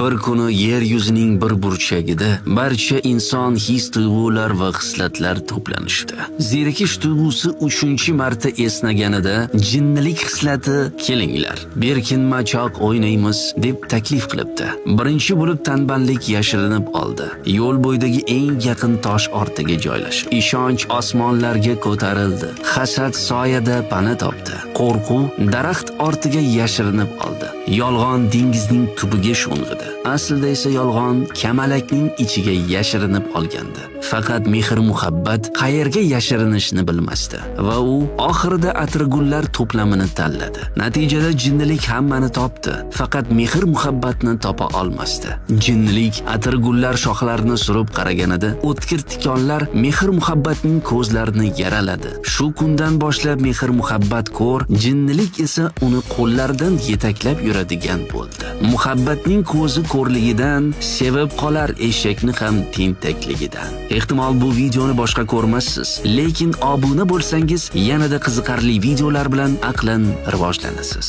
Bir kuni yer yuzining bir burchagida barcha inson his-tuyg'ular va hislatlar to'planishdi. Zerikish tuyg'usi 3-marta esnaganida jinnilik hislati kelinglar, berkinmachoq o'ynaymiz deb taklif qilibdi. Birinchi bo'lib tanballik yashirinib oldi. Yo'l bo'yidagi eng yaqin tosh ortiga joylashib, ishonch osmonlarga ko'tarildi. Hasad soyada pana topdi. Qo'rquv daraxt ortiga yashirinib oldi. Yolg'on dengizning tubiga sho'ng'idi. Aslida esa yolg'on kamalakning ichiga yashirinib olgandi. Faqat mehr-muhabbat qayerga yashirinishni bilmasdi va u oxirida atirgullar to'plamini tanladi. Natijada jinnilik hammani topdi, faqat mehr-muhabbatni topa olmasdi. Jinnilik atirgullar shoxlarini surib qaraganida o'tkir tikonlar mehr-muhabbatning ko'zlarini yaraladi. Shu kundan boshlab mehr-muhabbat ko'r, jinnilik esa uni qo'llaridan yetaklab yuradigan bo'ldi. Muhabbatning ko'zi ko'rligidan sevib qolar eshakni ham tentakligidan. Ehtimol bu videoni boshqa ko'rmassiz, lekin obuna bo'lsangiz yanada qiziqarli videolar bilan aqlan rivojlanasiz.